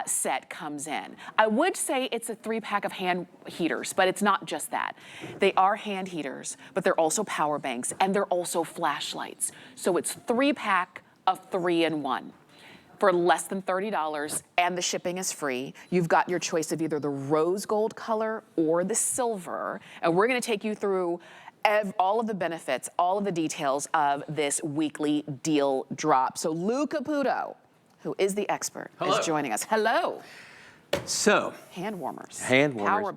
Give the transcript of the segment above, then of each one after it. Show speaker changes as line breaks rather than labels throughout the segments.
set comes in. I would say it's a 3-pack of hand heaters, but it's not just that. They are hand heaters, but they're also power banks, and they're also flashlights. So it's 3-pack of 3-in-1. For less than $30, and the shipping is free. You've got your choice of either the rose gold color or the silver, and we're gonna take you through all of the benefits, all of the details of this weekly deal drop. So Lou Caputo, who is the expert, is joining us. Hello.
So,
hand warmers,
power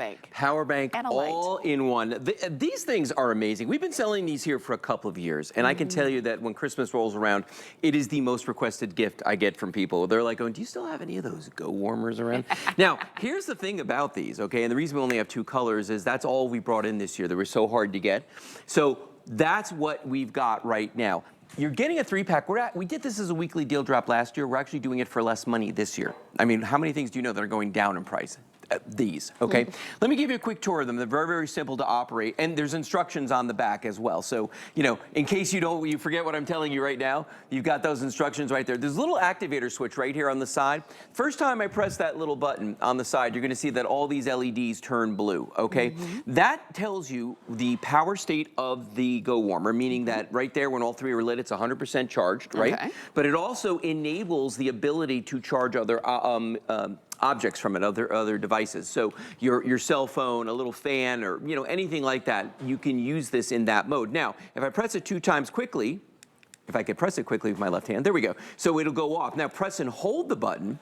bank,
and a
all
light.
in one. These things are amazing. We've been selling these here for a couple of years, and I can tell you that when Christmas rolls around, it is the most requested gift I get from people. They're like, "Oh, do you still have any of those Go Warmers around?" Now, here's the thing about these, okay? And the reason we only have 2 colors is that's all we brought in this year. They were so hard to get. So that's what we've got right now. You're getting a 3-pack. We did this as a weekly deal drop last year. We're actually doing it for less money this year. I mean, how many things do you know that are going down in price? These, okay? Let me give you a quick tour of them. They're very, very simple to operate, and there's instructions on the back as well. So, you know, in case you forget what I'm telling you right now, you've got those instructions right there. There's a little activator switch right here on the side. First time I press that little button on the side, you're gonna see that all these LEDs turn blue, okay? That tells you the power state of the Go Warmer, meaning that right there when all 3 are lit, it's 100% charged, right? Okay. But it also enables the ability to charge other objects from it, other devices. So your cell phone, a little fan, or anything like that, you can use this in that mode. Now, if I press it 2 times quickly, if I could press it quickly with my left hand, there we go. So it'll go off. Now press and hold the button,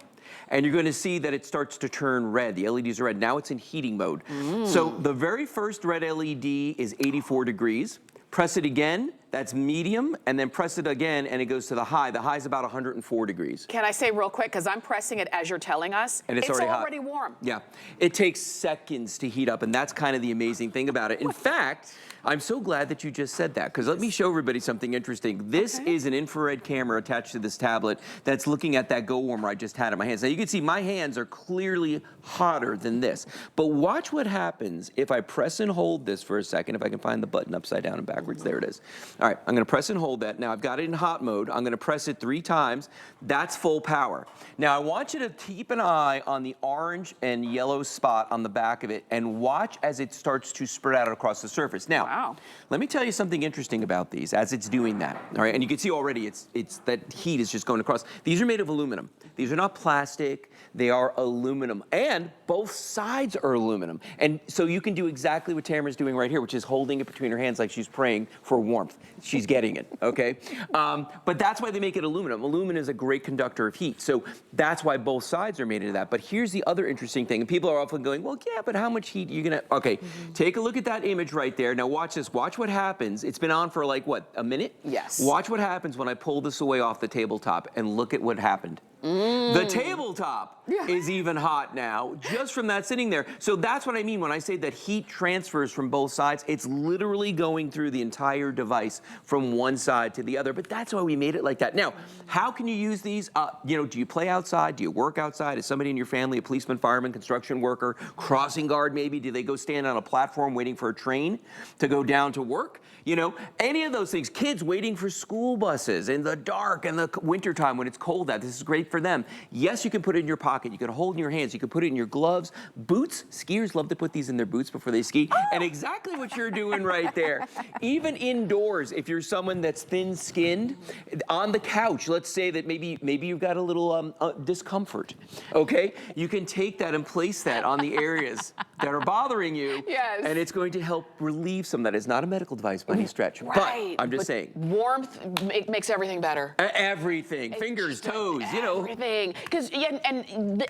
and you're gonna see that it starts to turn red. The LEDs are red. Now it's in heating mode. So the very first red LED is 84 degrees. Press it again, that's medium, and then press it again, and it goes to the high. The high is about 104 degrees.
Can I say real quick, because I'm pressing it as you're telling us,
and it's already
warm.
Yeah, it takes seconds to heat up, and that's kind of the amazing thing about it. In fact, I'm so glad that you just said that, because let me show everybody something interesting. This is an infrared camera attached to this tablet that's looking at that Go Warmer I just had in my hands. Now you can see my hands are clearly hotter than this, but watch what happens if I press and hold this for a second, if I can find the button upside down and backwards. There it is. All right, I'm gonna press and hold that. Now I've got it in hot mode. I'm gonna press it 3 times. That's full power. Now I want you to keep an eye on the orange and yellow spot on the back of it and watch as it starts to spread out across the surface. Now, let me tell you something interesting about these as it's doing that. All right, and you can see already it's that heat is just going across. These are made of aluminum. These are not plastic. They are aluminum, and both sides are aluminum. And so you can do exactly what Tamara's doing right here, which is holding it between her hands like she's praying for warmth. She's getting it, okay? But that's why they make it aluminum. Aluminum is a great conductor of heat, so that's why both sides are made of that. But here's the other interesting thing, and people are often going, well, yeah, but how much heat are you gonna, okay, take a look at that image right there. Now watch this, watch what happens. It's been on for like, what, a minute?
Yes.
Watch what happens when I pull this away off the tabletop, and look at what happened. The tabletop is even hot now, just from that sitting there. So that's what I mean when I say that heat transfers from both sides. It's literally going through the entire device from one side to the other, but that's why we made it like that. Now, how can you use these? Do you play outside? Do you work outside? Is somebody in your family a policeman, fireman, construction worker, crossing guard maybe? Do they go stand on a platform waiting for a train to go down to work? Any of those things. Kids waiting for school buses in the dark and the wintertime when it's cold out. This is great for them. Yes, you can put it in your pocket. You can hold it in your hands. You can put it in your gloves. Boots. Skiers love to put these in their boots before they ski. And exactly what you're doing right there. Even indoors, if you're someone that's thin-skinned, on the couch, let's say that maybe you've got a little discomfort, okay? You can take that and place that on the areas that are bothering you.
Yes.
And it's going to help relieve some of that. It's not a medical device by any stretch.
Right.
But I'm just saying.
Warmth makes everything better.
Everything. Fingers, toes,
Everything. Because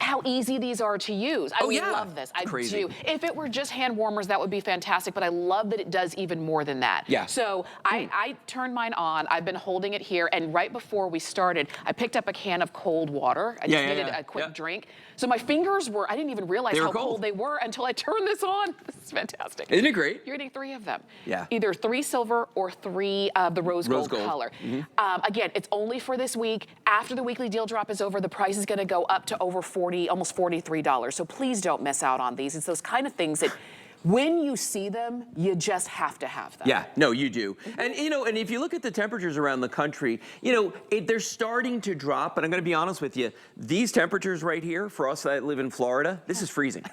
how easy these are to use. I love this. I do. If it were just hand warmers, that would be fantastic, but I love that it does even more than that.
Yeah.
So I turned mine on. I've been holding it here, and right before we started, I picked up a can of cold water. I just needed a quick drink. So my fingers I didn't even realize how cold they were until I turned this on. This is fantastic.
Isn't it great?
You're getting 3 of them.
Yeah.
Either 3 silver or 3 of the rose gold color. Again, it's only for this week. After the weekly deal drop is over, the price is going to go up to over $40, almost $43. So please don't miss out on these. It's those kind of things that When you see them, you just have to have them.
Yeah, no, you do. And and if you look at the temperatures around the country, they're starting to drop. But I'm going to be honest with you, these temperatures right here, for us that live in Florida, this is freezing.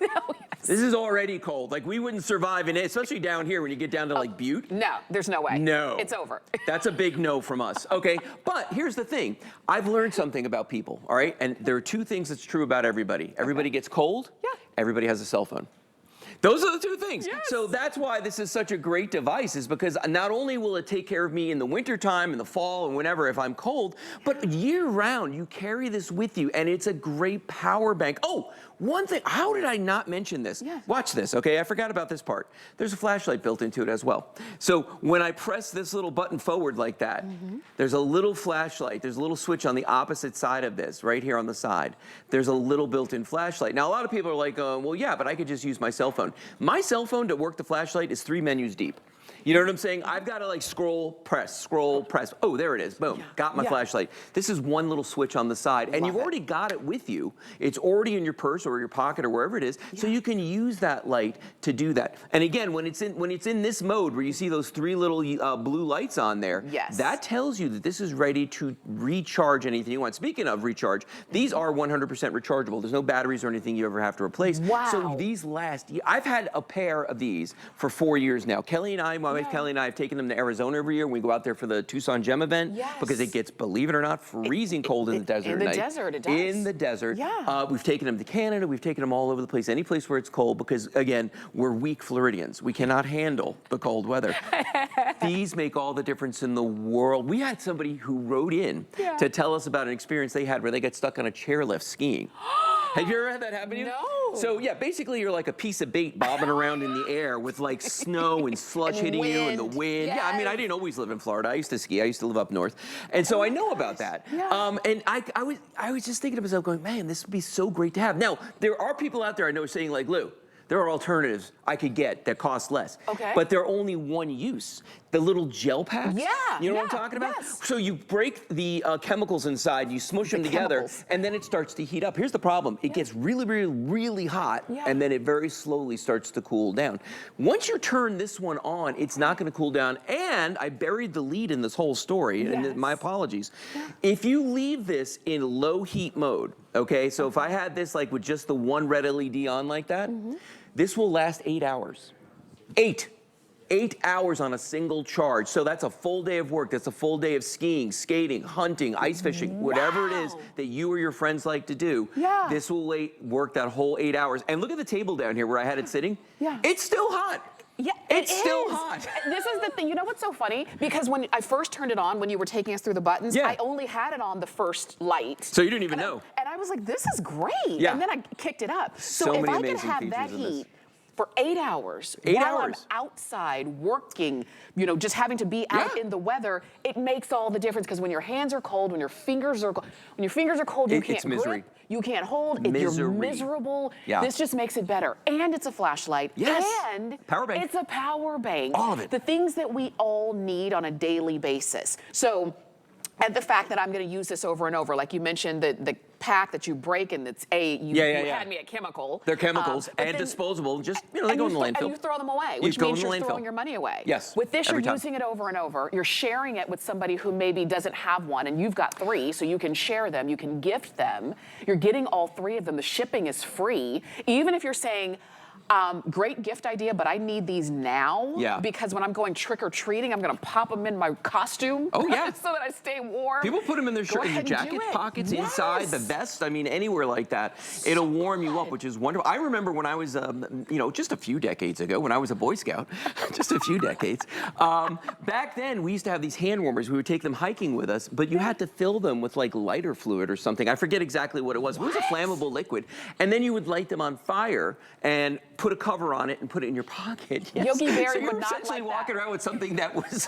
This is already cold. Like, we wouldn't survive in it, especially down here when you get down to like Butte.
No, there's no way.
No.
It's over.
That's a big no from us. Okay, but here's the thing. I've learned something about people, all right? And there are two things that's true about everybody. Everybody gets cold.
Yeah.
Everybody has a cell phone. Those are the two things.
Yes.
So that's why this is such a great device, is because not only will it take care of me in the wintertime, in the fall, and whenever if I'm cold, but year round, you carry this with you, and it's a great power bank. Oh, one thing, how did I not mention this?
Yeah.
Watch this, okay? I forgot about this part. There's a flashlight built into it as well. So when I press this little button forward like that, there's a little flashlight. There's a little switch on the opposite side of this, right here on the side. There's a little built-in flashlight. Now, a lot of people are like, well, yeah, but I could just use my cell phone. My cell phone to work the flashlight is 3 menus deep. You know what I'm saying? I've got to like scroll, press. Oh, there it is. Boom. Got my flashlight. This is one little switch on the side. And you've already got it with you. It's already in your purse or your pocket or wherever it is. So you can use that light to do that. And again, when it's in this mode where you see those 3 little blue lights on there, that tells you that this is ready to recharge anything you want. Speaking of recharge, these are 100% rechargeable. There's no batteries or anything you ever have to replace.
Wow.
So these last, I've had a pair of these for 4 years now. Kelly and I, my wife Kelly and I have taken them to Arizona every year when we go out there for the Tucson Gem event, because it gets, believe it or not, freezing cold in the desert
at night. In the desert, it does.
In the desert.
Yeah.
We've taken them to Canada. We've taken them all over the place, any place where it's cold, because, again, we're weak Floridians. We cannot handle the cold weather. These make all the difference in the world. We had somebody who wrote in to tell us about an experience they had where they got stuck on a chairlift skiing. Have you ever had that happen to you?
No.
So yeah, basically you're like a piece of bait bobbing around in the air with like snow and slush hitting you and the wind.
Yes.
Yeah, I mean, I didn't always live in Florida. I used to ski. I used to live up north. And so I know about that.
Yeah.
And I was just thinking to myself going, man, this would be so great to have. Now, there are people out there I know saying like, Lou, there are alternatives I could get that cost less.
Okay.
But they're only one use. The little gel packs.
Yeah.
You know what I'm talking about?
Yes.
So you break the chemicals inside, you smush them together, and then it starts to heat up. Here's the problem. It gets really, really, really hot, and then it very slowly starts to cool down. Once you turn this one on, it's not going to cool down. And I buried the lead in this whole story, and my apologies. If you leave this in low heat mode, okay, so if I had this like with just the one red LED on like that, this will last 8 hours. 8 hours on a single charge. So that's a full day of work. That's a full day of skiing, skating, hunting, ice fishing, whatever it is that you or your friends like to do. This will work that whole 8 hours. And look at the table down here where I had it sitting. It's still hot.
Yeah,
it's still hot.
This is the thing. You know what's so funny? Because when I first turned it on, when you were taking us through the buttons, I only had it on the first light.
So you didn't even know.
And I was like, this is great.
Yeah.
And then I kicked it up.
So
if
many
I could
amazing
have that
features in this.
heat for 8 hours,
8
while
hours.
I'm outside working, you know, just having to be out in the weather, it makes all the difference. Because when your hands are cold, when your fingers are cold, you can't grip, you can't hold, you're miserable. This just makes it better. And it's a flashlight. And
power bank.
It's a power bank.
All of it.
The things that we all need on a daily basis. So, and the fact that I'm going to use this over and over, like you mentioned, the pack that you break and it's you had me at chemical.
They're chemicals and disposable. Just they go in the landfill.
And you throw them away, which means you're throwing your money away.
Yes.
With this, you're using it over and over. You're sharing it with somebody who maybe doesn't have one, and you've got 3, so you can share them. You can gift them. You're getting all 3 of them. The shipping is free, even if you're saying, great gift idea, but I need these now because when I'm going trick-or-treating, I'm going to pop them in my costume so that I stay warm.
People put them in their jacket pockets, inside the vest. I mean, anywhere like that. It'll warm you up, which is wonderful. I remember when I was, just a few decades ago, when I was a Boy Scout, just a few decades, back then we used to have these hand warmers. We would take them hiking with us, but you had to fill them with like lighter fluid or something. I forget exactly what it was. But it was a flammable liquid. And then you would light them on fire and put a cover on it and put it in your pocket.
Yogi Berra
so
would
you're
not
essentially
like
walking
that.
around with something that was,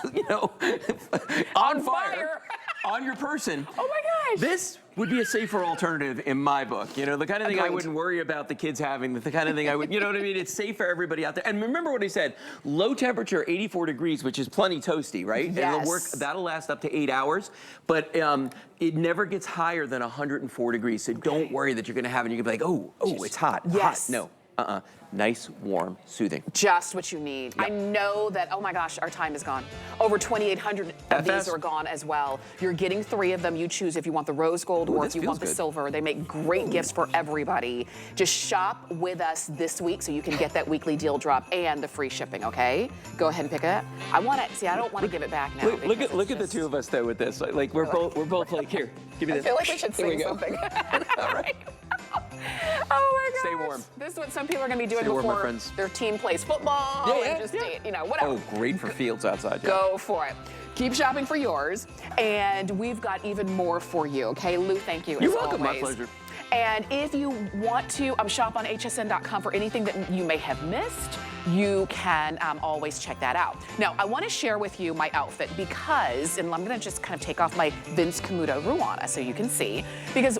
on fire on your person.
Oh my gosh.
This would be a safer alternative in my book. You know, the kind of thing I wouldn't worry about the kids having, the kind of thing I would, you know what I mean? It's safe for everybody out there. And remember what I said, low temperature, 84 degrees, which is plenty toasty, right?
Yes.
And it'll work, that'll last up to 8 hours, but it never gets higher than 104 degrees. So don't worry that you're gonna have it and you're gonna be like, oh, it's hot, hot. No. Nice, warm, soothing.
Just what you need. I know that, oh my gosh, our time is gone. Over 2,800 of these are gone as well. You're getting 3 of them. You choose if you want the rose gold or if you want the silver. They make great gifts for everybody. Just shop with us this week so you can get that weekly deal drop and the free shipping, okay? Go ahead and pick it up. I want to, see, I don't want to give it back now.
Look at the two of us though with this. Like we're both like, here, give me this.
I feel like we should sing something.
All right.
Oh my gosh.
Stay warm.
This is what some people are going to be doing
Stay warm, my
before
friends.
their team plays football and just, you know, whatever.
Oh, great for fields outside. Yeah.
Go for it. Keep shopping for yours, and we've got even more for you, okay? Lou, thank you.
You're welcome.
Always.
My pleasure.
And if you want to shop on hsn.com for anything that you may have missed, you can always check that out. Now, I want to share with you my outfit because, and I'm going to just kind of take off my Vince Camuto Ruana so you can see, because